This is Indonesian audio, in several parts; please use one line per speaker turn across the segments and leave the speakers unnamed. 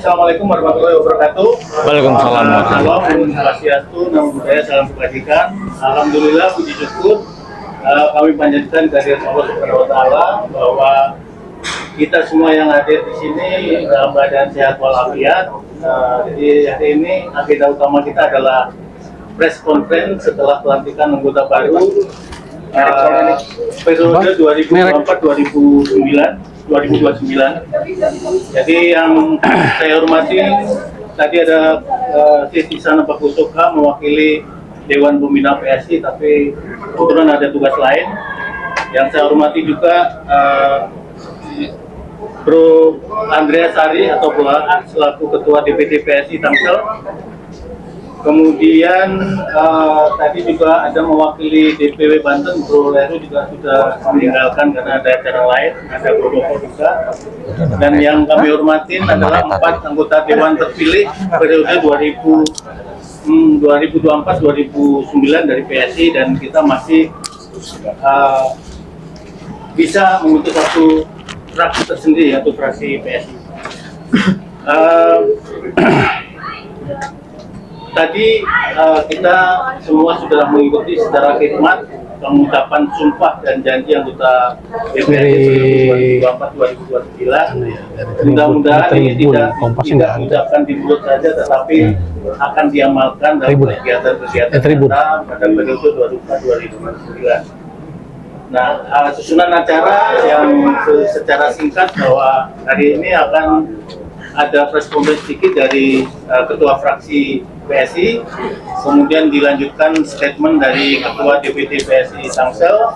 Assalamualaikum warahmatullahi wabarakatuh.
Waalaikumsalam.
Salam, Om Swastiastu, Namo Buddhaya, salam kebajikan. Alhamdulillah, puji syukur kami panjatkan kehadirat Allah Subhanahu Wa Taala bahwa kita semua yang hadir di sini dalam keadaan sehat walafiat. Jadi hari ini agenda utama kita adalah press conference setelah pelantikan anggota baru periode 2024-2029. Jadi yang saya hormati, tadi ada Siti Sana Pakusuka mewakili Dewan Pembina PSI, tapi kebetulan ada tugas lain. Yang saya hormati juga Bro Andreas Sari atau Bolaan selaku Ketua DPD PSI Tangsel. Kemudian tadi juga ada mewakili DPW Banten, Bro Leru juga sudah meninggalkan karena ada acara lain, ada Bro Doko juga. Dan yang kami hormatin adalah 4 anggota Dewan terpilih periode 2024-2029 dari PSI, dan kita masih bisa membentuk satu fraksi tersendiri, yaitu fraksi PSI. Tadi kita semua sudah mengikuti secara khidmat pengucapan sumpah dan janji anggota DPRD 2024-2029. Mudah-mudahan ini tidak diucapkan di mulut saja, tetapi akan diamalkan dalam kegiatan-kegiatan kita pada periode 2024-2029. Nah, susunan acara yang secara singkat bahwa hari ini akan ada press conference sedikit dari Ketua Fraksi PSI, kemudian dilanjutkan statement dari Ketua DPD PSI Tangsel,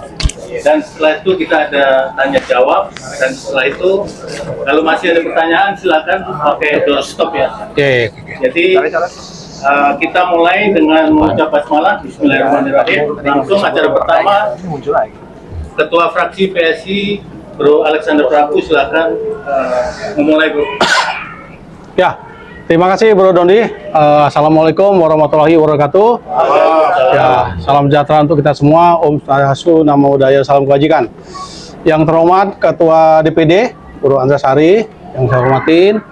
dan setelah itu kita ada tanya jawab, dan setelah itu kalau masih ada pertanyaan silakan pakai doorstop ya. Jadi kita mulai dengan mengucap basmalah. Bismillahirrahmanirrahim. Langsung acara pertama, Ketua Fraksi PSI Bro Alexander Prabu, silakan memulai, Bro.
Ya, terima kasih Bro Dondi. Assalamualaikum warahmatullahi wabarakatuh. Ya, salam sejahtera untuk kita semua. Om Swastiastu, Namo Buddhaya, salam kebajikan. Yang terhormat Ketua DPD Bro Andreas Sari, yang saya hormatin.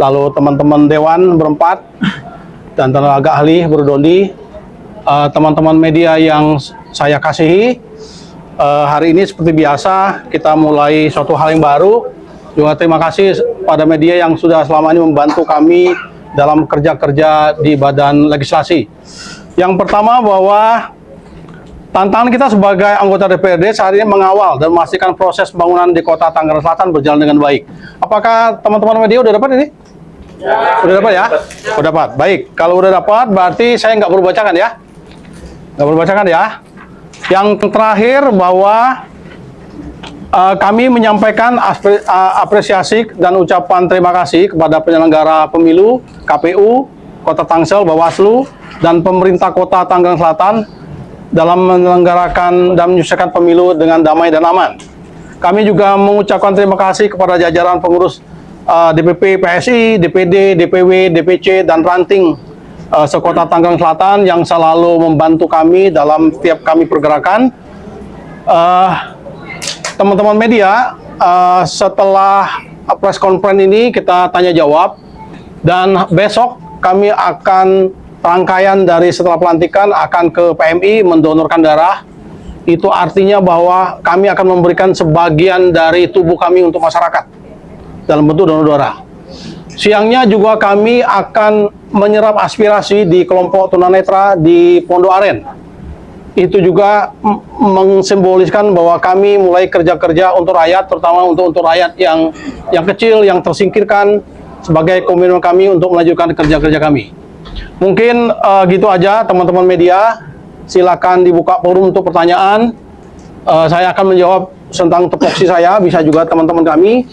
Lalu teman-teman Dewan berempat dan tenaga ahli Bro Dondi, teman-teman media yang saya kasihi. Hari ini seperti biasa kita mulai suatu hal yang baru. Juga terima kasih pada media yang sudah selama ini membantu kami dalam kerja-kerja di badan legislasi. Yang pertama, bahwa tantangan kita sebagai anggota DPRD saat ini mengawal dan memastikan proses pembangunan di Kota Tangerang Selatan berjalan dengan baik. Apakah teman-teman media udah dapat ini? Udah dapat ya? Udah dapat. Baik, kalau udah dapat berarti saya nggak perlu bacakan ya? Nggak perlu bacakan ya? Yang terakhir, bahwa kami menyampaikan apresiasi dan ucapan terima kasih kepada penyelenggara pemilu, KPU, Kota Tangsel, Bawaslu, dan pemerintah Kota Tangerang Selatan dalam menyelenggarakan dan menyelesaikan pemilu dengan damai dan aman. Kami juga mengucapkan terima kasih kepada jajaran pengurus DPP PSI, DPD, DPW, DPC, dan ranting sekota Tangerang Selatan yang selalu membantu kami dalam tiap kami pergerakan. Teman-teman media, setelah press conference ini kita tanya jawab, dan besok kami akan rangkaian dari setelah pelantikan akan ke PMI mendonorkan darah. Itu artinya bahwa kami akan memberikan sebagian dari tubuh kami untuk masyarakat dalam bentuk donor darah. Siangnya juga kami akan menyerap aspirasi di kelompok tunanetra di Pondok Aren. Itu juga mensimboliskan bahwa kami mulai kerja-kerja untuk rakyat, terutama untuk rakyat yang kecil, yang tersingkirkan, sebagai komitmen kami untuk melanjutkan kerja-kerja kami. Mungkin gitu aja teman-teman media. Silakan dibuka forum untuk pertanyaan. Saya akan menjawab tentang tupoksi saya, bisa juga teman-teman kami.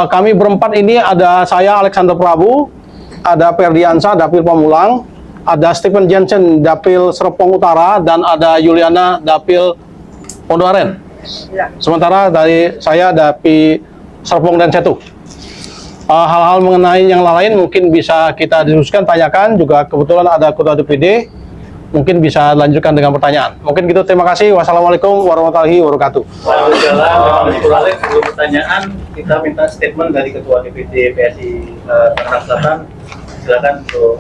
Kami berempat ini ada saya Alexander Prabu, ada Ferdiansa, Dapil Pamulang, ada Stephen Jensen, Dapil Serpong Utara, dan ada Juliana, Dapil Pondok Aren. Sementara dari saya Dapil Serpong dan Setu. Hal-hal mengenai yang lain mungkin bisa kita diskusikan, tanyakan. Juga kebetulan ada Ketua DPD, mungkin bisa lanjutkan dengan pertanyaan. Mungkin gitu, terima kasih. Wassalamualaikum warahmatullahi wabarakatuh.
Waalaikumsalam. Sebelum pertanyaan, kita minta statement dari Ketua DPD PSI Tangerang Selatan. Silakan, Bro.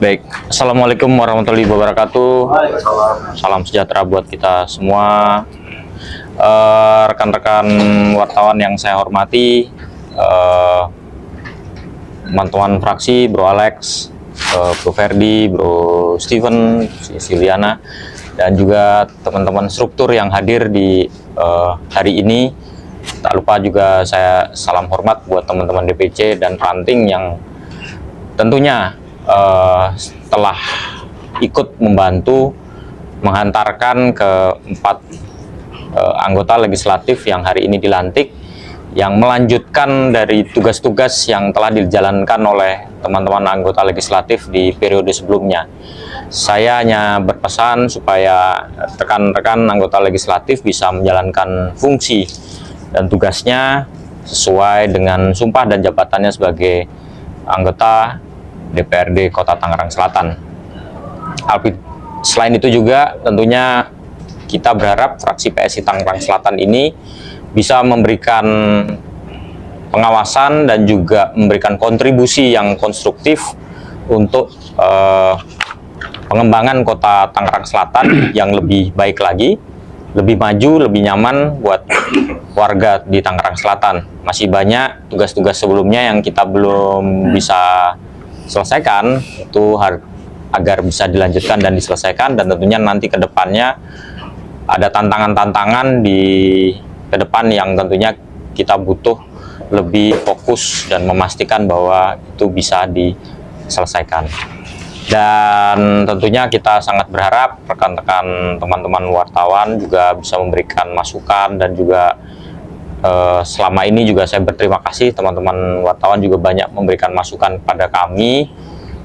Baik, Assalamualaikum warahmatullahi wabarakatuh.
Waalaikumsalam.
Salam sejahtera buat kita semua. Rekan-rekan wartawan yang saya hormati, teman-teman fraksi, Bro Alex, Bro Ferdi, Bro Steven, Siliana, dan juga teman-teman struktur yang hadir di hari ini. Tak lupa juga saya salam hormat buat teman-teman DPC dan ranting yang tentunya setelah ikut membantu menghantarkan keempat anggota legislatif yang hari ini dilantik, yang melanjutkan dari tugas-tugas yang telah dijalankan oleh teman-teman anggota legislatif di periode sebelumnya. Saya hanya berpesan supaya rekan-rekan anggota legislatif bisa menjalankan fungsi dan tugasnya sesuai dengan sumpah dan jabatannya sebagai anggota DPRD Kota Tangerang Selatan. Selain itu juga tentunya kita berharap fraksi PSI Tangerang Selatan ini bisa memberikan pengawasan dan juga memberikan kontribusi yang konstruktif untuk pengembangan Kota Tangerang Selatan yang lebih baik lagi, lebih maju, lebih nyaman buat warga di Tangerang Selatan. Masih banyak tugas-tugas sebelumnya yang kita belum bisa selesaikan, itu agar bisa dilanjutkan dan diselesaikan, dan tentunya nanti ke depannya ada tantangan-tantangan di ke depan yang tentunya kita butuh lebih fokus dan memastikan bahwa itu bisa diselesaikan. Dan tentunya kita sangat berharap rekan-rekan teman-teman wartawan juga bisa memberikan masukan, dan juga selama ini juga saya berterima kasih teman-teman wartawan juga banyak memberikan masukan kepada kami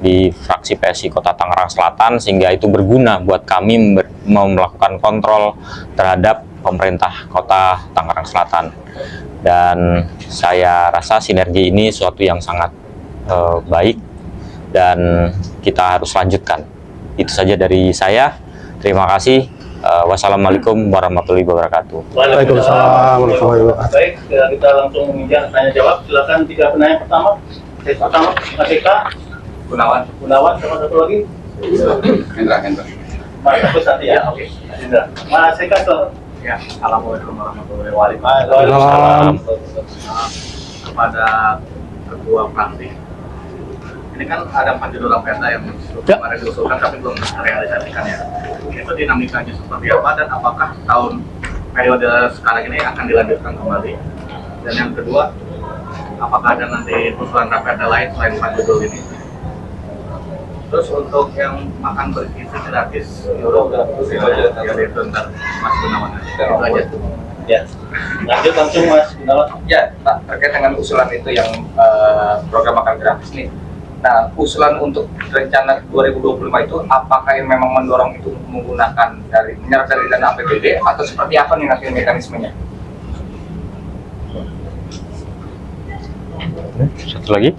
di fraksi PSI Kota Tangerang Selatan, sehingga itu berguna buat kami melakukan kontrol terhadap pemerintah Kota Tangerang Selatan. Dan saya rasa sinergi ini suatu yang sangat baik dan kita harus lanjutkan. Itu saja dari saya. Terima kasih. Wassalamualaikum warahmatullahi wabarakatuh.
Waalaikumsalam warahmatullahi wabarakatuh.
Baik, kita langsung menginjak tanya jawab. Silakan 3 penanya pertama. Mas Eka, Gunawan, sama satu lagi.
Hendra.
Mas Agus nanti ya. Oke. Hendra. Mas Eka, selamat.
Ya, Assalamualaikum warahmatullahi wabarakatuh.
Waalaikumsalam.
Kepada Ketua Fraksi, ini kan ada 4 judul perda yang kemarin diusulkan tapi belum terrealisasikan ya. Itu dinamikanya seperti apa, dan apakah tahun periode sekarang ini akan dilanjutkan kembali? Dan yang kedua, apakah ada nanti usulan perda lain selain 4 judul ini? Terus untuk yang makan bergizi gratis, ya itu ntar Mas Gunawan. Itu aja.
Ya. Lanjut langsung Mas Gunawan.
Ya, Pak, terkait dengan usulan itu yang program makan gratis nih. Nah, usulan untuk rencana 2025 itu apakah yang memang mendorong itu menggunakan menyerap dari dana APBD atau seperti apa nih nanti mekanismenya?
Satu lagi.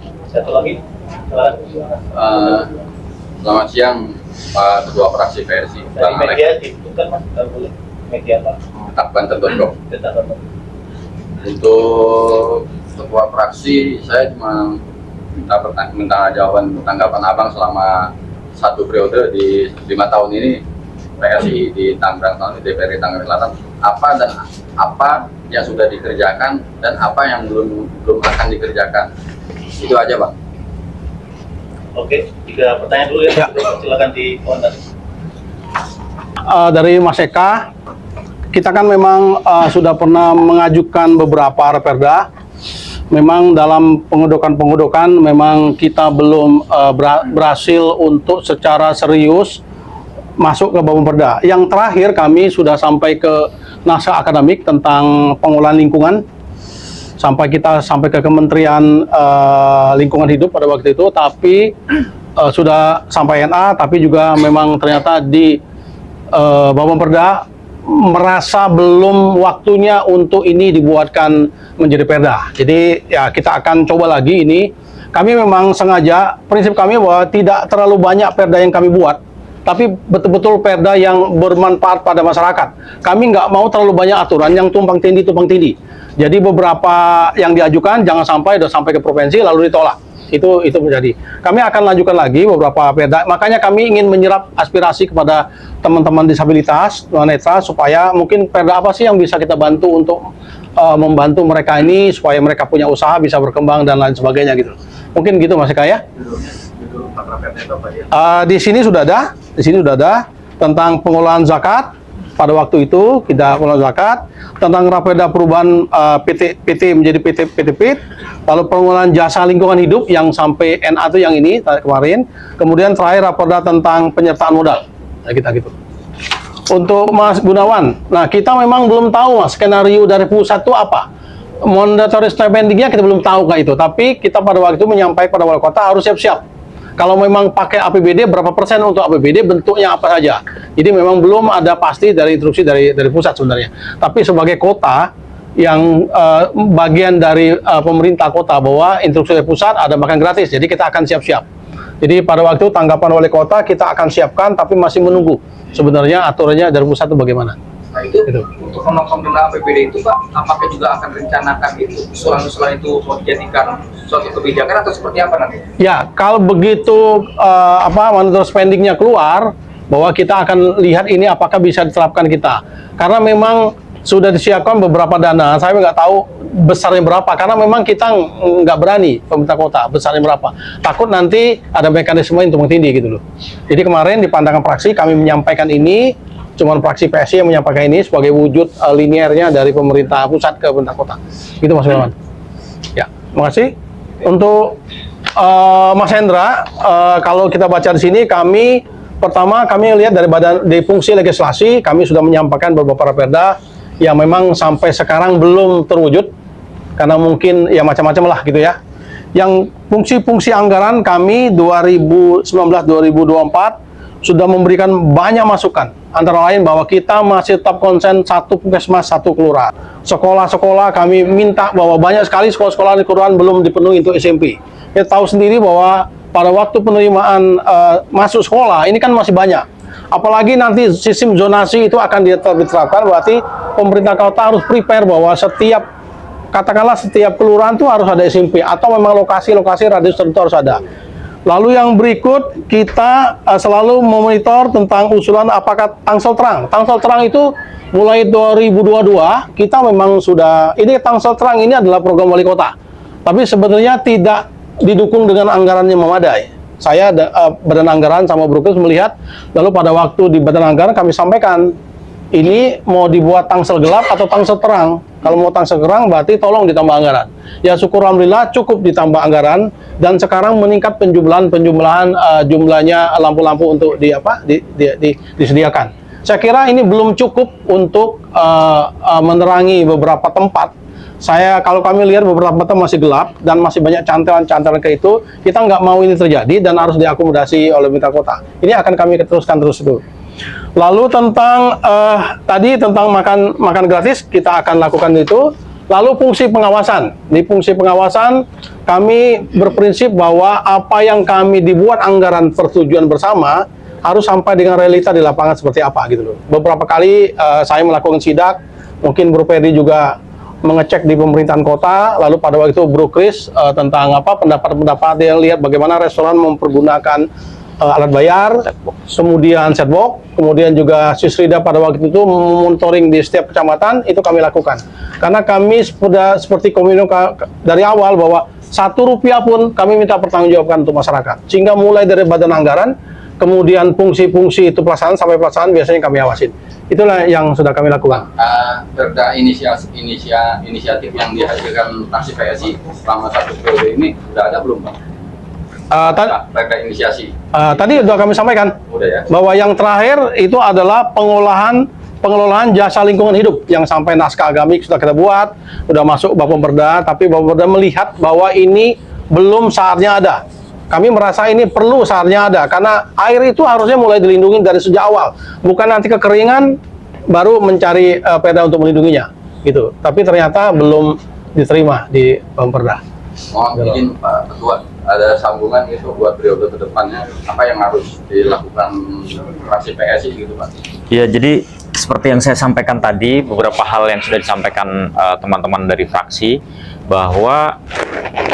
Selamat siang Pak Ketua Fraksi PSI.
Dari media dibutuhkan Mas, kalau boleh. Media Pak.
Tetap Banten.com.
Tetap.
Untuk Ketua Fraksi, saya cuma minta jawaban tanggapan Abang selama 1 periode di 5 tahun ini PSI di Tangerang Selatan, di DPRD Tangerang Selatan, apa yang sudah dikerjakan dan apa yang belum akan dikerjakan. Itu aja, Bang.
Oke, 3 pertanyaan dulu ya. Silakan di komentar.
Dari Mas Eka, kita kan memang sudah pernah mengajukan beberapa raperda. Memang dalam pengodokan memang kita belum berhasil untuk secara serius masuk ke Bapemperda. Yang terakhir kami sudah sampai ke naskah akademik tentang pengolahan lingkungan, sampai ke Kementerian Lingkungan Hidup pada waktu itu, tapi sudah sampai NA, tapi juga memang ternyata di Bapemperda merasa belum waktunya untuk ini dibuatkan menjadi perda. Jadi ya kita akan coba lagi ini. Kami memang sengaja, prinsip kami bahwa tidak terlalu banyak perda yang kami buat. tapi betul-betul perda yang bermanfaat pada masyarakat. Kami nggak mau terlalu banyak aturan yang tumpang tindih. Jadi beberapa yang diajukan jangan sampai udah sampai ke provinsi lalu ditolak. Itu menjadi. Kami akan lanjutkan lagi beberapa perda. Makanya kami ingin menyerap aspirasi kepada teman-teman disabilitas, tunanetra, supaya mungkin perda apa sih yang bisa kita bantu untuk membantu mereka ini supaya mereka punya usaha bisa berkembang dan lain sebagainya gitu. Mungkin gitu Mas Eka ya.
Judul perda itu apa ya?
Di sini sudah ada tentang pengelolaan zakat. Pada waktu itu kita pengelolaan zakat, tentang raperda perubahan PT menjadi PT PIT, lalu pengelolaan jasa lingkungan hidup yang sampai NA itu yang ini kemarin, kemudian terakhir raperda tentang penyertaan modal. Nah, kita gitu. Untuk Mas Gunawan, nah kita memang belum tahu Mas skenario dari pusat itu apa. Mandatory spending-nya kita belum tahu kayak itu, tapi kita pada waktu itu menyampaikan pada wali kota harus siap-siap. Kalau memang pakai APBD, berapa persen untuk APBD, bentuknya apa saja. Jadi memang belum ada pasti dari instruksi dari pusat sebenarnya. Tapi sebagai kota yang bagian dari pemerintah kota bahwa instruksi dari pusat ada makan gratis, jadi kita akan siap-siap. Jadi pada waktu tanggapan wali kota kita akan siapkan, tapi masih menunggu sebenarnya aturannya dari pusat itu bagaimana.
Nah itu untuk menopang dana APBD itu Pak, apakah juga akan rencanakan itu usulan-usulan itu mau dijadikan suatu kebijakan atau seperti apa nanti?
Ya, kalau begitu mandatory spending-nya keluar, bahwa kita akan lihat ini apakah bisa diterapkan kita. Karena memang sudah disiapkan beberapa dana, saya nggak tahu besarnya berapa, karena memang kita nggak berani pemerintah kota besarnya berapa. Takut nanti ada mekanisme yang tumpang tindih gitu loh. Jadi kemarin di pandangan fraksi kami menyampaikan ini, cuman fraksi PSI yang menyampaikan ini sebagai wujud linearnya dari pemerintah pusat ke pemerintah kota. Gitu Mas Gunawan. Ya, terima kasih. Untuk Mas Hendra, kalau kita baca di sini, pertama kami lihat dari fungsi legislasi, kami sudah menyampaikan beberapa perda yang memang sampai sekarang belum terwujud, karena mungkin ya macam-macam lah gitu ya. Yang fungsi-fungsi anggaran kami 2019-2024 sudah memberikan banyak masukan, antara lain bahwa kita masih tetap konsen satu puskesmas, satu kelurahan. Sekolah-sekolah kami minta bahwa banyak sekali sekolah-sekolah di kelurahan belum dipenuhi untuk SMP. Kita tahu sendiri bahwa pada waktu penerimaan masuk sekolah ini kan masih banyak. Apalagi nanti sistem zonasi itu akan diterapkan, berarti pemerintah kota harus prepare bahwa setiap kelurahan itu harus ada SMP, atau memang lokasi-lokasi radius tertentu harus ada. Lalu yang berikut, kita selalu memonitor tentang usulan apakah tangsel terang. Tangsel terang itu mulai 2022, kita memang sudah, ini tangsel terang ini adalah program wali kota. Tapi sebenarnya tidak didukung dengan anggaran yang memadai. Saya badan anggaran sama Brokers melihat, lalu pada waktu di badan anggaran kami sampaikan, ini mau dibuat tangsel gelap atau tangsel terang. Kalau mau tangsel terang berarti tolong ditambah anggaran. Ya syukur alhamdulillah cukup ditambah anggaran, dan sekarang meningkat penjumlahan jumlahnya lampu-lampu untuk disediakan. Saya kira ini belum cukup untuk menerangi beberapa tempat. Kalau kami lihat beberapa tempat masih gelap dan masih banyak cantelan-cantelan ke itu, kita nggak mau ini terjadi dan harus diakomodasi oleh pemerintah kota. Ini akan kami teruskan terus itu. Lalu tentang tentang makan gratis, kita akan lakukan itu. Lalu fungsi pengawasan. Di fungsi pengawasan kami berprinsip bahwa apa yang kami dibuat anggaran persetujuan bersama harus sampai dengan realita di lapangan seperti apa gitu loh. Beberapa kali saya melakukan sidak, mungkin Bro Perdi juga mengecek di pemerintahan kota, lalu pada waktu itu Bro Kris tentang pendapat-pendapat yang lihat bagaimana restoran mempergunakan alat bayar, kemudian setbox, kemudian juga Sisrida pada waktu itu memonitoring di setiap kecamatan, itu kami lakukan. Karena kami sudah seperti komunikasi dari awal bahwa Rp1 pun kami minta pertanggungjawabkan untuk masyarakat. Sehingga mulai dari badan anggaran, kemudian fungsi-fungsi itu pelaksanaan sampai pelaksanaan biasanya kami awasin. Itulah yang sudah kami lakukan.
Perda inisiatif yang dihasilkan fraksi PSI selama 1 periode ini sudah ada belum Pak? Perda inisiasi.
Tadi sudah kami sampaikan.
Udah ya.
Bahwa yang terakhir itu adalah pengelolaan jasa lingkungan hidup yang sampai naskah agamik sudah kita buat, sudah masuk Bapemperda, tapi Bapemperda melihat bahwa ini belum saatnya ada. Kami merasa ini perlu saatnya ada, karena air itu harusnya mulai dilindungi dari sejak awal, bukan nanti kekeringan baru mencari perda untuk melindunginya, gitu. Tapi ternyata belum diterima di Bapemperda.
Mohon izin Pak Ketua, ada sambungan gitu buat periode kedepannya, apa yang harus dilakukan fraksi PSI gitu Pak?
Ya, jadi seperti yang saya sampaikan tadi, beberapa hal yang sudah disampaikan teman-teman dari fraksi, bahwa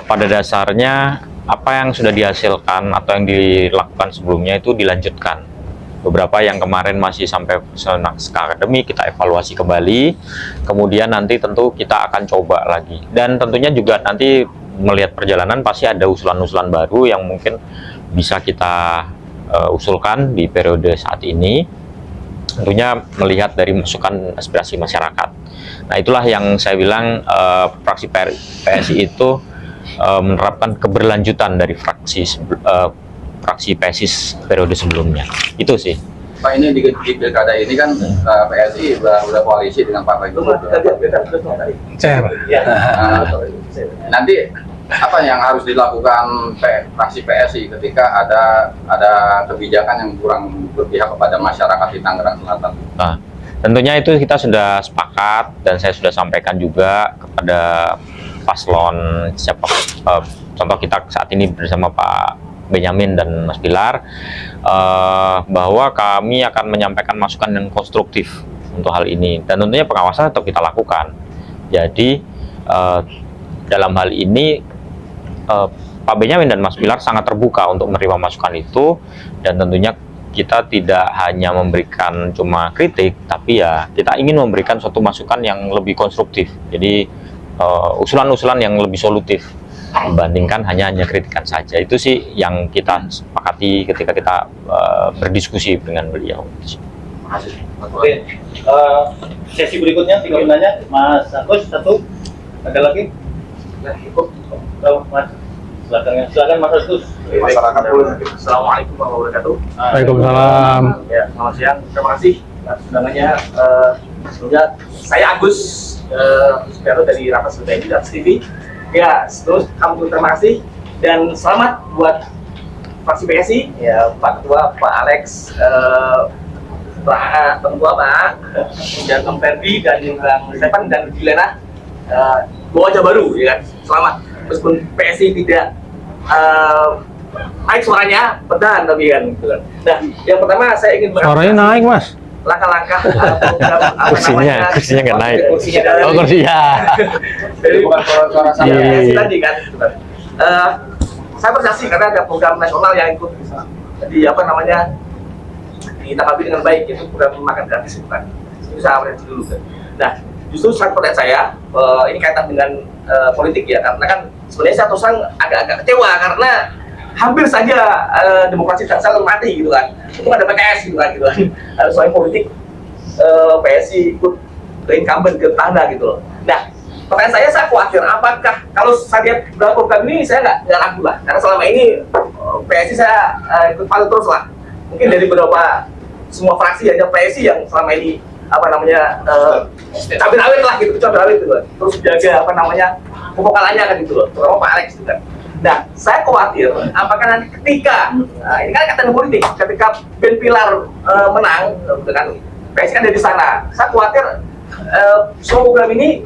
pada dasarnya apa yang sudah dihasilkan atau yang dilakukan sebelumnya itu dilanjutkan. Beberapa yang kemarin masih sampai naskah akademik kita evaluasi kembali, kemudian nanti tentu kita akan coba lagi, dan tentunya juga nanti melihat perjalanan pasti ada usulan-usulan baru yang mungkin bisa kita usulkan di periode saat ini, tentunya melihat dari masukan aspirasi masyarakat. Nah, itulah yang saya bilang fraksi PSI itu menerapkan keberlanjutan dari fraksi PSI periode sebelumnya. Itu sih.
Pak, ini di pilkada ini kan PSI udah koalisi dengan partai Golkar. Nanti apa yang harus dilakukan fraksi PSI ketika ada kebijakan yang kurang berpihak kepada masyarakat di Tangerang Selatan?
Nah, tentunya itu kita sudah sepakat dan saya sudah sampaikan juga kepada paslon contoh kita saat ini bersama Pak Benyamin dan Mas Pilar, bahwa kami akan menyampaikan masukan yang konstruktif untuk hal ini, dan tentunya pengawasan tetap kita lakukan. Jadi dalam hal ini Pak Benyamin dan Mas Pilar sangat terbuka untuk menerima masukan itu, dan tentunya kita tidak hanya memberikan cuma kritik, tapi ya kita ingin memberikan suatu masukan yang lebih konstruktif. Jadi usulan-usulan yang lebih solutif dibandingkan hanya kritikan saja. Itu sih yang kita sepakati ketika kita berdiskusi dengan beliau.
Oke, sesi berikutnya tinggal nanya Mas Agus satu, ada lagi? Mas, silakan Mas Agus.
Masyarakat dulu. Assalamualaikum warahmatullahi wabarakatuh.
Waalaikumsalam.
Ya, selamat siang. Terima kasih atas undangannya. Sebelumnya saya Agus Supianto dari Rapat Sudah ini Rapat TV. Ya, terus terima kasih dan selamat buat fraksi PSI, ya Pak Ketua, Pak Alex, Pak Ketua, Pak, dan Om Ferdi dan Bang Stefan dan Juliana, dua wajah baru, ya kan? Selamat. Meskipun PSI tidak naik suaranya, bertahan tapi kan. Gitu kan. Nah, yang pertama saya ingin
Suaranya naik, Mas.
langkah-langkah
kursinya nggak naik.
Oh, kursinya.
Dari
Bukan suara saya.
Iya.
tadi kan. Saya bersaksi karena ada program nasional yang ikut di ditanggapi dengan baik, itu program makan gratis bukan. Itu saya apresiasi dulu kan. Nah, justru pertanyaan saya ini kaitan dengan politik ya, karena kan sebenarnya saya terus terang agak kecewa karena hampir saja demokrasi Tangsel mati gitu kan. Itu ada PKS gitu kan. Soal politik PSI ikut ke incumbent ke tanah gitu loh. Nah, pertanyaan saya khawatir apakah kalau saya lihat beberapa program ini saya nggak ragu lah, karena selama ini PSI saya ikut pantau terus lah. Mungkin dari beberapa semua fraksi hanya PSI yang selama ini cabai rawit lah gitu, cabai rawit gitu kan. Terus jaga kevokalannya kan gitu loh, terutama Pak Alex gitu kan. Nah, saya khawatir apakah nanti ketika ini kan kata politik, ketika Ben Pilar menang, dengan PSI kan dari sana, saya khawatir semua program ini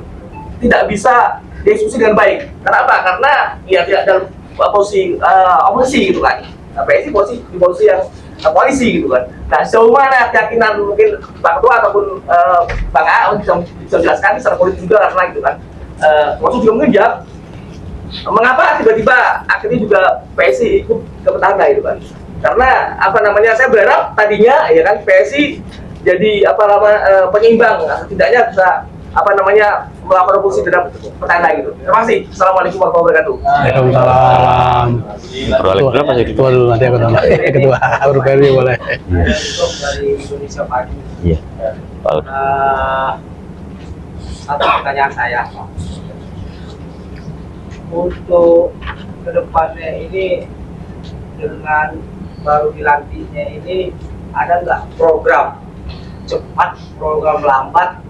tidak bisa dieksekusi dengan baik. Kenapa? Karena ya tidak dalam posisi oposisi gitu kan. PSI di posisi yang koalisi gitu kan. Nah, sejauh mana keyakinan mungkin Pak Ketua ataupun Bang A bisa menjelaskan secara politik juga karena gitu kan. Maksud juga mungkin jawab mengapa tiba-tiba akhirnya juga PSI ikut ke petahana gitu kan? Karena saya berharap tadinya ya kan PSI jadi penyeimbang, setidaknya bisa melakukan fungsi terhadap petahana gitu. Terima kasih. Assalamualaikum warahmatullahi wabarakatuh.
Waalaikumsalam.
Ketua pasti
Ketua dulu, nanti aku tambah. Ketua, Bro Ferdi boleh.
Dari Indonesia Pagi.
Iya.
Satu pertanyaan saya, untuk kedepannya ini dengan baru dilantiknya ini ada nggak program cepat, program lambat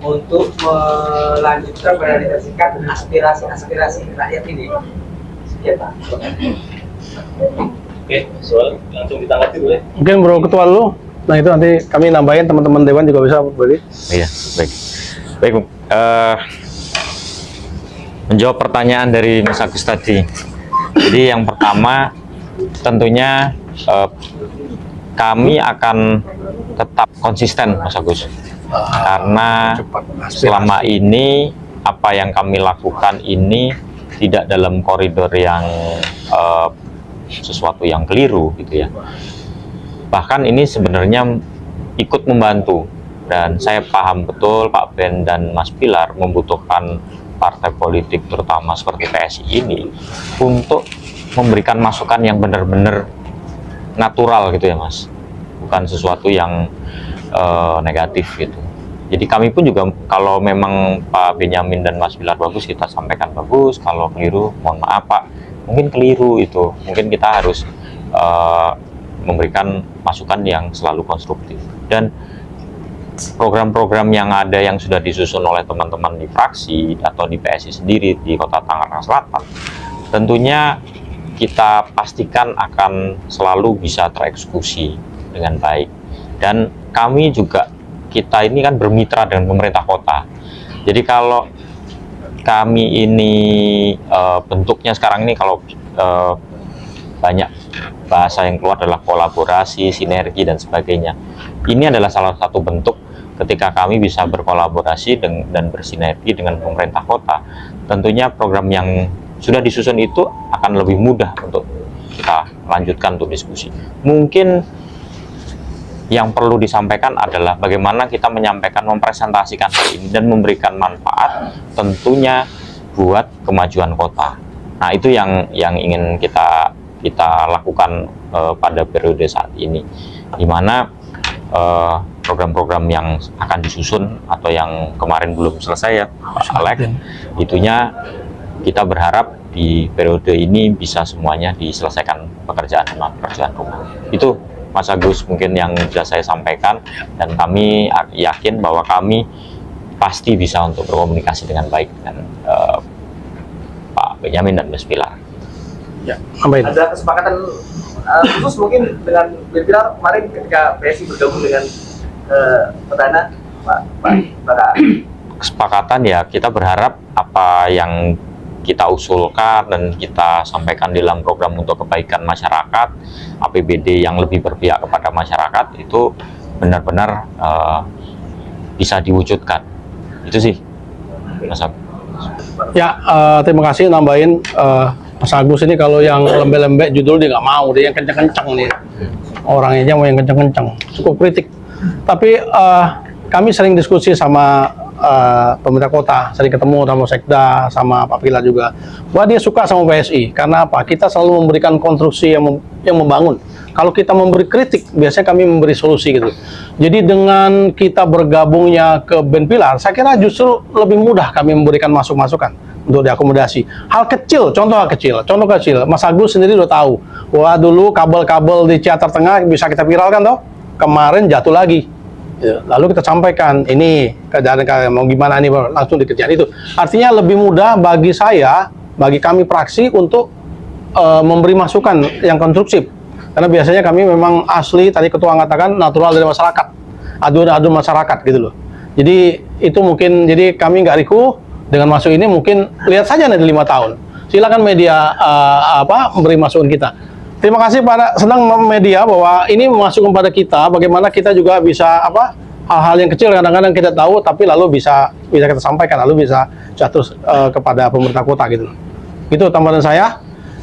untuk melanjutkan merealisasikan aspirasi rakyat ini? Sekian Pak.
Oke, soal langsung ditanggapi boleh.
Mungkin Bro Ketua dulu. Nah, itu nanti kami nambahin, teman-teman Dewan juga bisa boleh.
Iya, baik. Baik, menjawab pertanyaan dari Mas Agus tadi, Jadi yang pertama tentunya kami akan tetap konsisten, Mas Agus, karena selama ini apa yang kami lakukan ini tidak dalam koridor yang sesuatu yang keliru gitu ya. Bahkan ini sebenarnya ikut membantu, dan saya paham betul Pak Ben dan Mas Pilar membutuhkan partai politik terutama seperti PSI ini untuk memberikan masukan yang benar-benar natural gitu ya Mas, bukan sesuatu yang negatif gitu. Jadi kami pun juga kalau memang Pak Benyamin dan Mas Pilar bagus, kita sampaikan bagus. Kalau keliru, mohon maaf Pak, mungkin keliru itu, mungkin kita harus memberikan masukan yang selalu konstruktif. Dan program-program yang ada yang sudah disusun oleh teman-teman di fraksi atau di PSI sendiri di Kota Tangerang Selatan, tentunya kita pastikan akan selalu bisa tereksekusi dengan baik. Dan kami juga, kita ini kan bermitra dengan pemerintah kota. Jadi kalau kami ini bentuknya sekarang ini, kalau banyak bahasa yang keluar adalah kolaborasi, sinergi dan sebagainya. Ini adalah salah satu bentuk ketika kami bisa berkolaborasi dan bersinergi dengan pemerintah kota. Tentunya program yang sudah disusun itu akan lebih mudah untuk kita lanjutkan untuk diskusi. Mungkin yang perlu disampaikan adalah bagaimana kita menyampaikan, mempresentasikan hal ini dan memberikan manfaat tentunya buat kemajuan kota. Nah, itu yang ingin kita lakukan pada periode saat ini, di mana program-program yang akan disusun atau yang kemarin belum selesai ya Pak Alex, itunya kita berharap di periode ini bisa semuanya diselesaikan pekerjaan rumah. Itu Mas Agus mungkin yang bisa saya sampaikan, dan kami yakin bahwa kami pasti bisa untuk berkomunikasi dengan baik dengan Pak Benyamin dan Mas Pilar.
Ya, nambahin.
Ada kesepakatan khusus mungkin dengan Ben Pilar kemarin ketika PSI bergabung dengan Petana, Pak.
Kesepakatan ya, kita berharap apa yang kita usulkan dan kita sampaikan dalam program untuk kebaikan masyarakat, APBD yang lebih berpihak kepada masyarakat, itu benar-benar bisa diwujudkan. Itu sih, Mas Agus.
Ya, terima kasih nambahin Mas Agus ini. Kalau yang lembek-lembek judul dia nggak mau, dia yang kenceng-kenceng nih. Orangnya mau yang kenceng-kenceng, cukup kritik. Tapi kami sering diskusi sama pemerintah kota, sering ketemu sama Sekda, sama Pak Pilar juga, bahwa dia suka sama PSI. Karena apa? Kita selalu memberikan konstruksi yang membangun. Kalau kita memberi kritik, biasanya kami memberi solusi gitu. Jadi dengan kita bergabungnya ke Ben Pilar, saya kira justru lebih mudah kami memberikan masukan untuk diakomodasi. Hal kecil, contoh kecil, Mas Agus sendiri udah tahu, wah dulu kabel-kabel di Ciater Tengah bisa kita viralkan toh, kemarin jatuh lagi. Ya, lalu kita sampaikan, ini keadaan mau gimana nih, langsung dikerjain itu. Artinya lebih mudah bagi saya, bagi kami praksi untuk memberi masukan yang konstruktif. Karena biasanya kami memang asli, tadi Ketua mengatakan, natural dari masyarakat, adu masyarakat gitu loh. Jadi itu mungkin, jadi kami nggak riku dengan masuk ini, mungkin lihat saja nanti 5 tahun. Silakan media memberi masukan kita. Terima kasih pada senang media bahwa ini masuk kepada kita, bagaimana kita juga bisa hal-hal yang kecil kadang-kadang kita tahu, tapi lalu bisa kita sampaikan, lalu bisa jatuh kepada pemerintah kota gitu. Itu tambahan saya.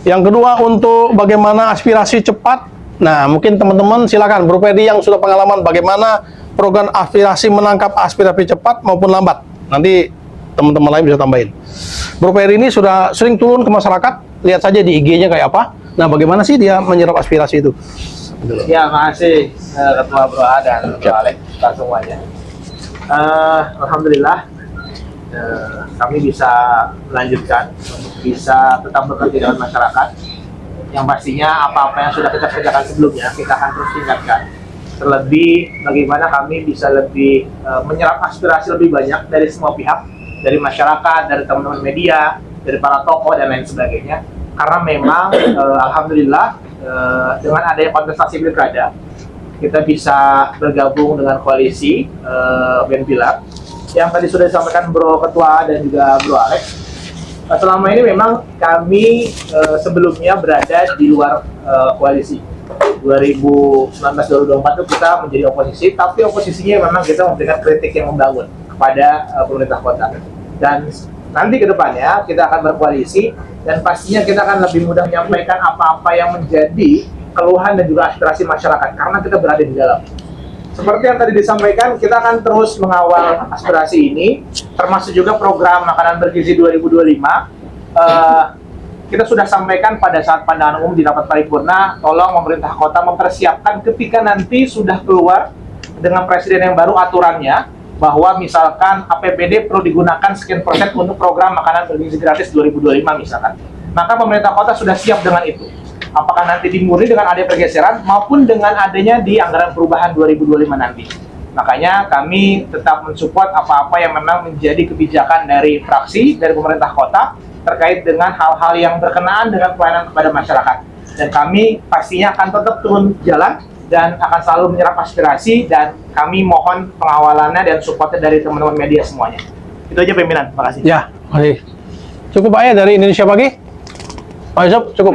Yang kedua, untuk bagaimana aspirasi cepat. Nah, mungkin teman-teman silakan Bro Pedi yang sudah pengalaman bagaimana program aspirasi menangkap aspirasi cepat maupun lambat. Nanti teman-teman lain bisa tambahin. Bro Pedi ini sudah sering turun ke masyarakat, lihat saja di IG-nya kayak apa. Nah, bagaimana sih dia menyerap aspirasi itu?
Ya, makasih Ketua Bro A dan Bro Alex, semuanya. Alhamdulillah kami bisa melanjutkan, bisa tetap bekerja dengan masyarakat. Yang pastinya apa-apa yang sudah kita kerjakan sebelumnya, kita akan terus tingkatkan. Terlebih, bagaimana kami bisa lebih menyerap aspirasi lebih banyak dari semua pihak, dari masyarakat, dari teman-teman media, dari para tokoh dan lain sebagainya. Karena memang alhamdulillah dengan adanya kontestasi pilkada, kita bisa bergabung dengan koalisi Ben Pilar yang tadi sudah disampaikan Bro Ketua dan juga Bro Alex. selama ini memang kami sebelumnya berada di luar koalisi. 2019-2024 itu kita menjadi oposisi, tapi oposisinya memang kita memberikan kritik yang membangun kepada pemerintah kota. Dan nanti ke depannya kita akan berkoalisi dan pastinya kita akan lebih mudah menyampaikan apa-apa yang menjadi keluhan dan juga aspirasi masyarakat karena kita berada di dalam. Seperti yang tadi disampaikan, kita akan terus mengawal aspirasi ini, termasuk juga program Makanan Bergizi 2025. Kita sudah sampaikan pada saat pandangan umum di rapat paripurna, tolong pemerintah kota mempersiapkan ketika nanti sudah keluar dengan presiden yang baru aturannya, bahwa misalkan APBD perlu digunakan sekian persen untuk program Makanan Bergizi Gratis 2025 misalkan. Maka pemerintah kota sudah siap dengan itu. Apakah nanti dimurni dengan adanya pergeseran maupun dengan adanya di anggaran perubahan 2025 nanti. Makanya kami tetap mensupport apa-apa yang memang menjadi kebijakan dari fraksi, dari pemerintah kota terkait dengan hal-hal yang berkenaan dengan pelayanan kepada masyarakat. Dan kami pastinya akan tetap turun jalan dan akan selalu menyerap aspirasi dan kami mohon pengawalannya dan supportnya dari teman-teman media semuanya. Itu aja pimpinan, terima kasih.
Ya, masih. Cukup Pak ya dari Indonesia Pagi? Pak Yusuf, cukup?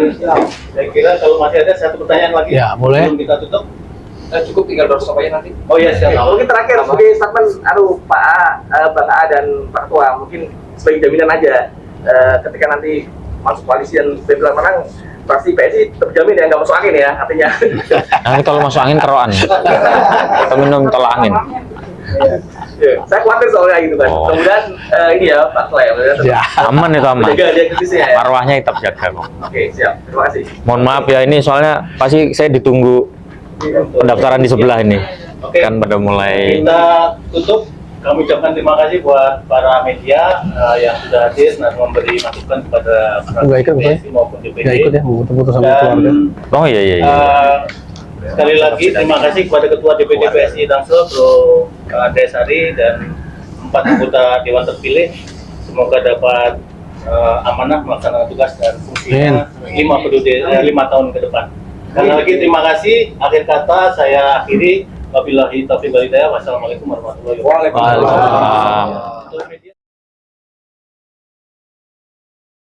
Saya kira kalau masih ada satu pertanyaan lagi.
Ya, boleh.
Sebelum kita tutup.
Cukup tinggal doorstop aja nanti.
Oh iya, siap.
Mungkin terakhir sebagai statement, Pak A, Bang A dan Pak Ketua, mungkin sebagai jaminan aja ketika nanti masuk koalisi dan bilang menang, pasti PSI terjamin ya nggak masuk angin ya artinya.
Nanti kalau masuk angin keroan. Kita minum tolak angin.
Saya khawatir soalnya gitu kan.
Oh.
Kemudian ini ya Pak Klem.
Ya.
Aman itu aman.
Jaga dia kritisnya ya.
Marwahnya tetap jaga kok.
Oke, siap. Terima kasih.
Mohon maaf ya ini soalnya pasti saya ditunggu pendaftaran di sebelah ini.
Oke.
Kan pada mulai
Kita tutup. Kami ucapkan terima kasih buat para media yang sudah hadir dan memberi masukan kepada
Nggak ikut,
PSI maupun DPD.
Nggak ikut ya, mau foto-foto sama keluarga.
Oh iya iya iya.
Sekali lagi terima kasih kepada Ketua DPD PSI Tangsel, Bro Desari dan 4 anggota Dewan terpilih. Semoga dapat amanah melaksanakan tugas dan fungsinya 5 tahun ke depan. Sekali lagi terima kasih. Akhir kata saya akhiri. Wabillahi taufiq wal hidayah. Wassalamualaikum warahmatullahi wabarakatuh.
Waalaikumsalam.